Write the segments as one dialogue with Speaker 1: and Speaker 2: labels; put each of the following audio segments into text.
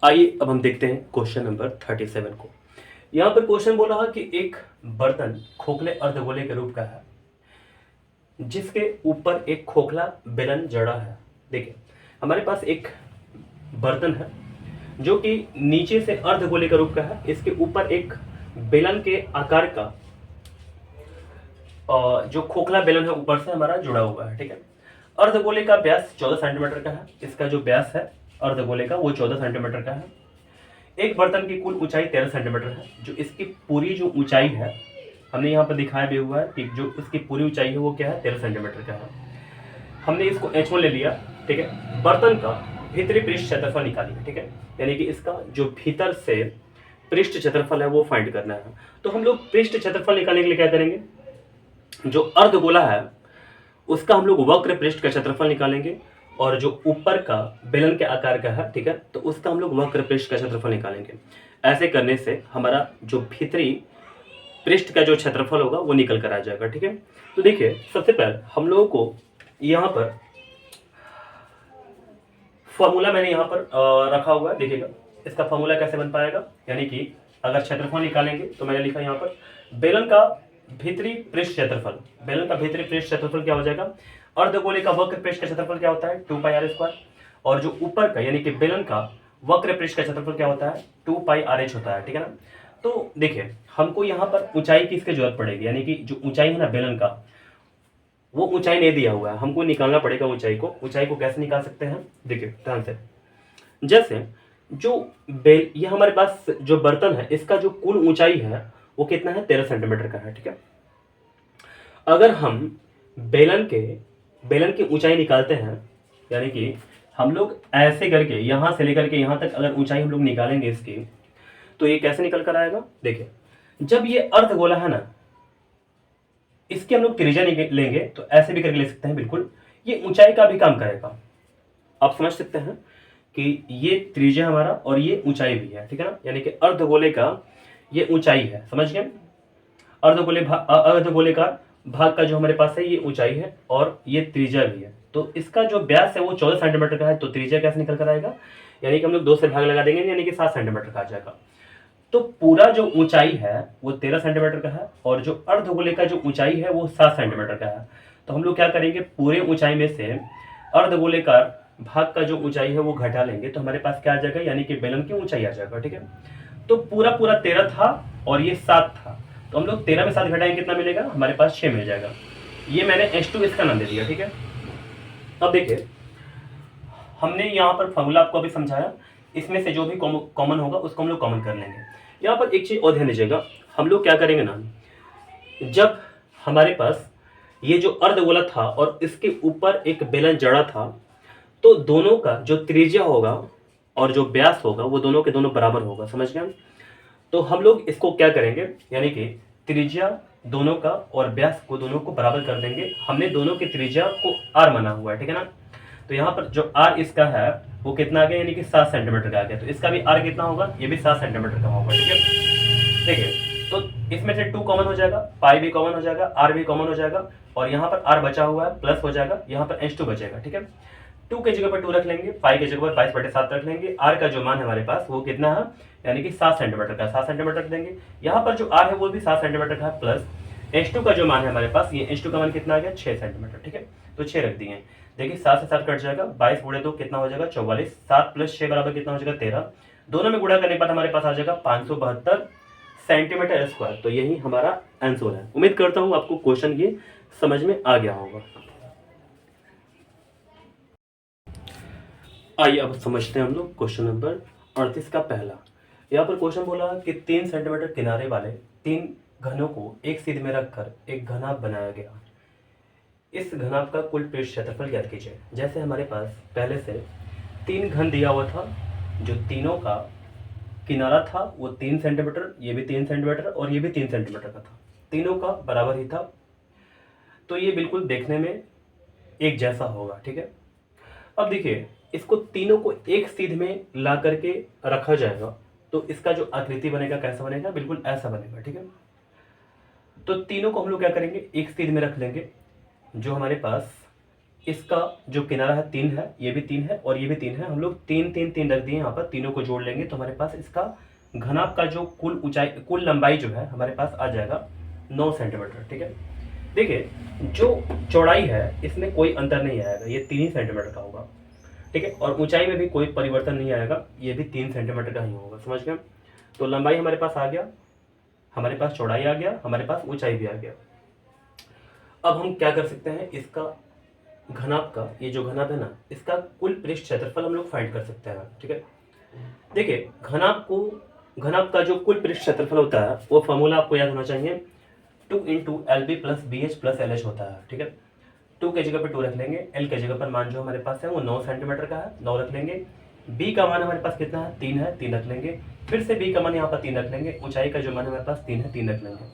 Speaker 1: आइए अब हम देखते हैं क्वेश्चन नंबर 37 को। यहाँ पर क्वेश्चन बोला है कि एक बर्तन खोखले अर्धगोले के रूप का है जिसके ऊपर एक खोखला बेलन जड़ा है। देखिए हमारे पास एक बर्तन है जो कि नीचे से अर्धगोले का रूप का है, इसके ऊपर एक बेलन के आकार का जो खोखला बेलन है ऊपर से हमारा जुड़ा हुआ है। ठीक है, अर्धगोले का व्यास 14 सेंटीमीटर का है। इसका जो व्यास है अर्धगोले का वो 14 सेंटीमीटर का है। एक बर्तन की कुल ऊंचाई 13 सेंटीमीटर है। जो इसकी पूरी जो ऊंचाई है हमने यहाँ पर दिखाया भी हुआ है कि जो इसकी पूरी ऊंचाई है वो क्या है, 13 सेंटीमीटर का है। हमने इसको H1 ले लिया। ठीक है, बर्तन का भीतरी पृष्ठ क्षेत्रफल निकालिए। ठीक है, यानी कि इसका जो भीतर से पृष्ठ क्षेत्रफल है वो फाइंड करना है। तो हम लोग पृष्ठ क्षेत्रफल निकालने के लिए क्या करेंगे, जो अर्धगोला है उसका हम लोग वक्र पृष्ठ का क्षेत्रफल निकालेंगे और जो ऊपर का बेलन के आकार का है, ठीक है, तो उसका हम लोग वक्र पृष्ठ का क्षेत्रफल निकालेंगे। ऐसे करने से हमारा जो भीतरी पृष्ठ का जो क्षेत्रफल होगा वो निकल कर आ जाएगा। ठीक है, तो देखिए सबसे पहले हम लोगों को यहाँ पर फॉर्मूला मैंने यहाँ पर रखा हुआ है। देखिएगा इसका फॉर्मूला कैसे बन पाएगा, यानी कि अगर क्षेत्रफल निकालेंगे तो मैंने लिखा यहाँ पर बेलन का भीतरी पृष्ठ क्षेत्रफल। बेलन का भीतरी पृष्ठ क्षेत्रफल क्या हो जाएगा, अर्धगोले का वक्र पृष्ठ का क्षेत्रफल क्या होता है 2πr², और जो ऊपर का यानी कि बेलन का वक्र पृष्ठ का क्षेत्रफल क्या होता है 2πrh होता है। ठीक है ना, तो देखिए हमको यहाँ पर ऊंचाई की इसकी जरूरत पड़ेगी, यानी कि जो ऊंचाई है ना बेलन का, वो ऊंचाई नहीं दिया हुआ है, हमको निकालना पड़ेगा ऊंचाई को। ऊंचाई को कैसे निकाल सकते हैं, देखिए ध्यान से। जैसे जो ये हमारे पास जो बर्तन है इसका जो कुल ऊंचाई है वो कितना है 13 सेंटीमीटर का है। ठीक है, अगर हम बेलन की ऊंचाई निकालते हैं, यानी कि हम लोग ऐसे करके यहां से लेकर के यहां तक अगर ऊंचाई हम लोग निकालेंगे इसकी, तो ये कैसे निकल कर आएगा। देखिए जब ये अर्धगोला है ना, इसकी हम लोग त्रिज्या लेंगे तो ऐसे भी करके ले सकते हैं, बिल्कुल ये ऊंचाई का भी काम करेगा। आप समझ सकते हैं कि ये त्रिज्या हमारा और ये ऊंचाई भी है। ठीक है ना, यानी कि अर्धगोले का ये ऊंचाई है, समझ गए। अर्धगोले का भाग का जो हमारे पास है ये ऊंचाई है और ये त्रिज्या भी है। तो इसका जो व्यास है वो 14 सेंटीमीटर का है, तो त्रिज्या कैसे निकल कर आएगा, यानी कि हम लोग 2 से भाग लगा देंगे, यानी कि 7 सेंटीमीटर का आ जाएगा। तो पूरा जो ऊंचाई है वो 13 सेंटीमीटर का है और जो अर्धगोले का जो ऊंचाई है वो 7 सेंटीमीटर का है। तो हम लोग क्या करेंगे, पूरे ऊंचाई में से अर्धगोले का भाग का जो ऊंचाई है वो घटा लेंगे, तो हमारे पास क्या आ जाएगा, यानी कि बेलन की ऊंचाई आ जाएगा। ठीक है, तो पूरा 13 था और ये 7 था, तो हम लोग 13 में 7 घटाएंगे कितना मिलेगा, हमारे पास 6 मिल जाएगा। ये मैंने H2 इसका नाम दे दिया। ठीक है, अब देखिए हमने यहाँ पर फॉर्मूला आपको अभी समझाया, इसमें से जो भी कॉमन होगा उसको हम लोग कॉमन कर लेंगे। यहाँ पर एक चीज और ध्यान दीजिएगा, हम लोग क्या करेंगे ना, जब हमारे पास ये जो अर्धगोला था और इसके ऊपर एक बेलन जड़ा था, तो दोनों का जो त्रिज्या होगा और जो व्यास होगा वो दोनों के दोनों बराबर होगा, समझ गए। तो हम लोग इसको क्या करेंगे, यानी कि त्रिज्या दोनों का और व्यास को दोनों को बराबर कर देंगे। हमने दोनों की त्रिज्या को r माना हुआ है। ठीक है ना, तो यहाँ पर जो r इसका है वो कितना आ गया, यानी कि 7 सेंटीमीटर का आ गया, तो इसका भी r कितना होगा, ये भी 7 सेंटीमीटर का होगा। ठीक है, देखिए तो इसमें से 2 कॉमन हो जाएगा, पाई भी कॉमन हो जाएगा, r भी कॉमन हो जाएगा, और यहाँ पर r बचा हुआ है प्लस हो जाएगा, यहाँ पर H2 बचेगा। ठीक है, 2 के जगह पर 2 रख लेंगे, पाई के जगह पर 22/7 रख लेंगे, r का जो मान है हमारे पास वो कितना है, यानी कि 7 सेंटीमीटर का, 7 सेंटीमीटर रख देंगे। यहाँ पर जो r है वो भी 7 सेंटीमीटर का है, प्लस H2 का जो मान है हमारे पास, ये H2 का मान कितना आ गया 6 सेंटीमीटर। ठीक है, तो 6 रख दिए। देखिए 7 से 7 कट जाएगा, 22 गुणे 2 कितना हो जाएगा 44, 7 + 6 बराबर कितना हो जाएगा 13, दोनों में गुणा करने के बाद हमारे पास आ जाएगा 572 सेंटीमीटर स्क्वायर। तो यही हमारा आंसर है। उम्मीद करता हूँ आपको क्वेश्चन ये समझ में आ गया होगा। आइए अब समझते हैं हम लोग क्वेश्चन नंबर 38 का पहला। यहाँ पर क्वेश्चन बोला कि 3 सेंटीमीटर किनारे वाले 3 घनों को एक सीध में रखकर एक घनाभ बनाया गया। इस घनाभ का कुल पृष्ठ क्षेत्रफल ज्ञात कीजिए। जैसे हमारे पास पहले से 3 घन दिया हुआ था, जो तीनों का किनारा था वो 3 सेंटीमीटर, ये भी 3 सेंटीमीटर और ये भी 3 सेंटीमीटर का था, तीनों का बराबर ही था, तो ये बिल्कुल देखने में एक जैसा होगा। ठीक है, अब देखिए इसको तीनों को एक सीध में ला करके रखा जाएगा, तो इसका जो आकृति बनेगा कैसा बनेगा, बिल्कुल ऐसा बनेगा। ठीक है, तो तीनों को हम लोग क्या करेंगे, एक सीध में रख लेंगे। जो हमारे पास इसका जो किनारा है 3 है, ये भी 3 है और ये भी 3 है। हम लोग 3 3 3 रख दिए यहाँ पर, तीनों को जोड़ लेंगे तो हमारे पास इसका घनाभ का जो कुल ऊंचाई, कुल लंबाई जो है हमारे पास आ जाएगा 9 सेंटीमीटर। ठीक है, देखिए जो चौड़ाई है इसमें कोई अंतर नहीं आएगा, ये 3 ही सेंटीमीटर का होगा। ठीक है, और ऊंचाई में भी कोई परिवर्तन नहीं आएगा, ये भी 3 सेंटीमीटर का ही होगा। समझ गए? तो लंबाई हमारे पास आ गया, हमारे पास चौड़ाई आ गया, हमारे पास ऊंचाई भी आ गया। अब हम क्या कर सकते हैं, इसका घनाभ का, ये जो घनाभ है ना, इसका कुल पृष्ठ क्षेत्रफल हम लोग फाइंड कर सकते हैं। ठीक है, देखिए घनाभ का जो कुल पृष्ठ क्षेत्रफल होता है वो फॉर्मूला आपको याद होना चाहिए, 2 into LB plus BH plus LH होता है। ठीक है, 2 के जगह पर 2 रख लेंगे, L के जगह पर मान जो हमारे पास है वो 9 सेंटीमीटर का है, 9 रख लेंगे। B का मान हमारे पास कितना है, 3 है, 3 रख लेंगे। फिर से B का मान यहाँ पर 3 रख लेंगे। ऊंचाई का जो मान हमारे पास 3 है, 3 रख लेंगे।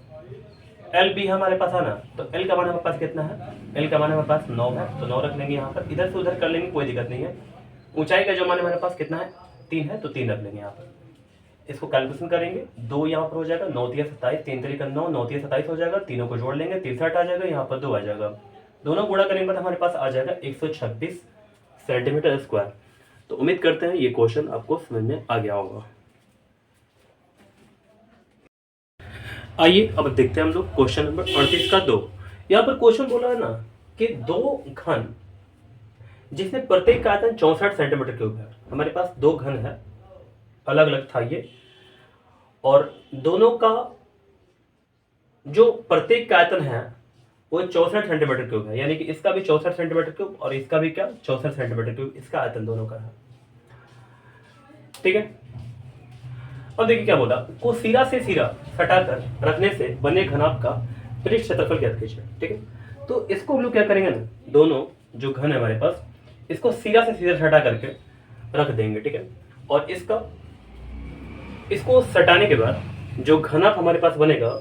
Speaker 1: LB हमारे पास है ना, तो L का मान हमारे पास कितना है, L का मान हमारे पास 9 है, तो 9 रख लेंगे यहाँ पर। इधर से उधर कर लेंगे, कोई दिक्कत नहीं है। ऊंचाई का जो मान हमारे पास कितना है, 3 है, तो 3 रख लेंगे यहाँ पर। इसको कैलकुलेशन करेंगे, 2 यहाँ पर हो जाएगा, 9 3 27, 3 3 9, 9 3 27 हो जाएगा। तीनों को जोड़ लेंगे, 63 आ जाएगा, यहाँ पर 2 आ जाएगा। दोनों गुणा करने के बाद हमारे पास आ जाएगा 126 सेंटीमीटर स्क्वायर। तो उम्मीद करते हैं ये क्वेश्चन आपको समझ में आ गया होगा। आइए अब देखते हैं हम लोग क्वेश्चन नंबर 38 का 2। यहाँ पर क्वेश्चन बोला है ना कि 2 घन जिसमें प्रत्येक का आयतन 64 सेंटीमीटर क्यूब है। हमारे पास 2 घन है, अलग अलग था ये, और दोनों का जो प्रत्येक का आयतन है वो 64 सेंटीमीटर क्यूब है, यानी कि इसका भी 64 सेंटीमीटर क्यूब और इसका भी क्या 64 सेंटीमीटर क्यूब, इसका आयतन दोनों का है। ठीक है, अब देखिए क्या बोला, को सिरा से सिरा सटाकर रखने से बने घनाभ का पृष्ठ क्षेत्रफल ज्ञात कीजिए। ठीक है, तो इसको हम लोग क्या करेंगे ना, दोनों जो घन है हमारे पास, इसको सिरा से सिरा सटा करके रख देंगे। ठीक है, और इसको सटाने के बाद जो घनाभ हमारे पास बनेगा,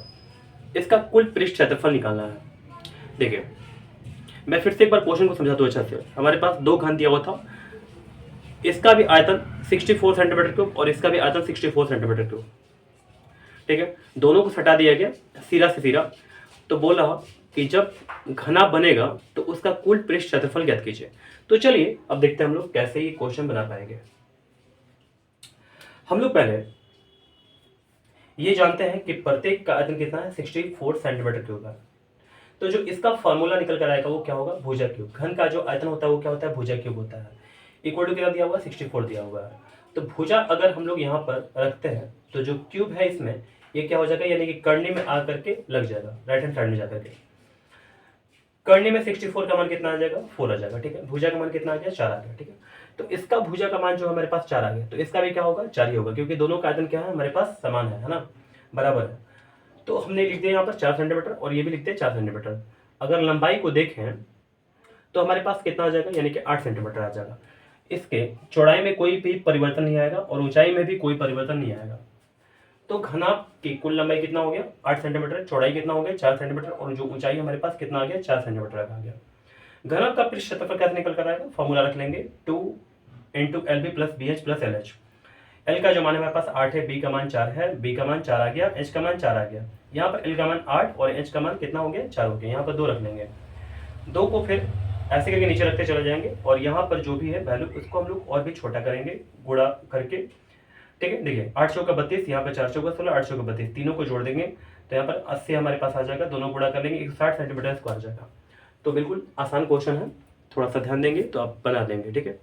Speaker 1: इसका कुल पृष्ठ क्षेत्रफल निकालना है। देखिए मैं फिर से एक बार क्वेश्चन को समझाता हूं अच्छा से। हमारे पास 2 घन दिया हुआ था, इसका भी आयतन 64 सेंटीमीटर क्यूब और इसका भी आयतन 64 सेंटीमीटर क्यूब। ठीक है, दोनों को सटा दिया गया सिरा से सिरा। तो बोला कि जब घनाभ बनेगा तो उसका कुल पृष्ठ क्षेत्रफल ज्ञात कीजिए। तो चलिए अब देखते हैं हम लोग कैसे ये क्वेश्चन बना पाएंगे। हम लोग पहले ये जानते हैं कि प्रत्येक का आयतन कितना है, 64 सेंटीमीटर क्यूब है। तो जो इसका फॉर्मूला निकल कर आएगा वो क्या होगा, भुजा क्यूब। घन का जो आयतन होता है वो क्या होता है, भुजा क्यूब होता है। इक्वल टू कितना दिया हुआ है, 64 दिया हुआ है। तो भुजा अगर हम लोग यहाँ पर रखते हैं तो जो क्यूब है इसमें ये क्या हो जाएगा, यानी कि कर्णी में आ करके लग जाएगा, राइट हैंड साइड में जाकर के। कर्णी में 64 का मान कितना आ जाएगा, 4 आ जाएगा। ठीक है, भुजा का मान कितना आ गया, 4 आ गया। ठीक है, तो इसका भुजा का मान जो हमारे पास 4 आ गया, तो इसका भी क्या होगा, 4 ही होगा, क्योंकि दोनों का आयतन क्या है हमारे पास समान है ना, बराबर है। तो हमने लिख दिया यहाँ पर 4 सेंटीमीटर और ये भी लिखते हैं 4 सेंटीमीटर। अगर लंबाई को देखें तो हमारे पास कितना आ जाएगा, यानी कि 8 सेंटीमीटर आ जाएगा। इसके चौड़ाई में कोई भी परिवर्तन नहीं आएगा और ऊंचाई में भी कोई परिवर्तन नहीं आएगा। तो घनाभ की कुल लंबाई कितना हो गया, 8 सेंटीमीटर, चौड़ाई कितना हो गया, 4 सेंटीमीटर, और जो ऊंचाई हमारे पास कितना आ गया, 4 सेंटीमीटर आ गया। घनाभ का पृष्ठ क्षेत्रफल कैसे निकल कर आएगा, फॉर्मूला रख लेंगे, 2 into LB plus BH plus LH। L का जो मान हमारे पास 8 है, B का मान 4 है, B का मान 4 आ गया, H का मान 4 आ गया। यहाँ पर L का मान 8 और H का मान कितना हो गया, 4 हो गया। यहाँ पर 2 रख लेंगे, 2 को फिर ऐसे करके नीचे रखते चले जाएंगे और यहाँ पर जो भी है वैल्यू उसको हम लोग और भी छोटा करेंगे गुणा करके। ठीक है, देखिए 8 चौका 32, यहाँ पर 4 चौका 16, 8 चौका 32, तीनों को जोड़ देंगे तो यहाँ पर 80 हमारे पास आ जाएगा। दोनों गुणा कर लेंगे, 160 सेंटीमीटर स्क्वायर आ जाएगा। तो बिल्कुल आसान क्वेश्चन है, थोड़ा सा ध्यान देंगे तो आप बना देंगे। ठीक है।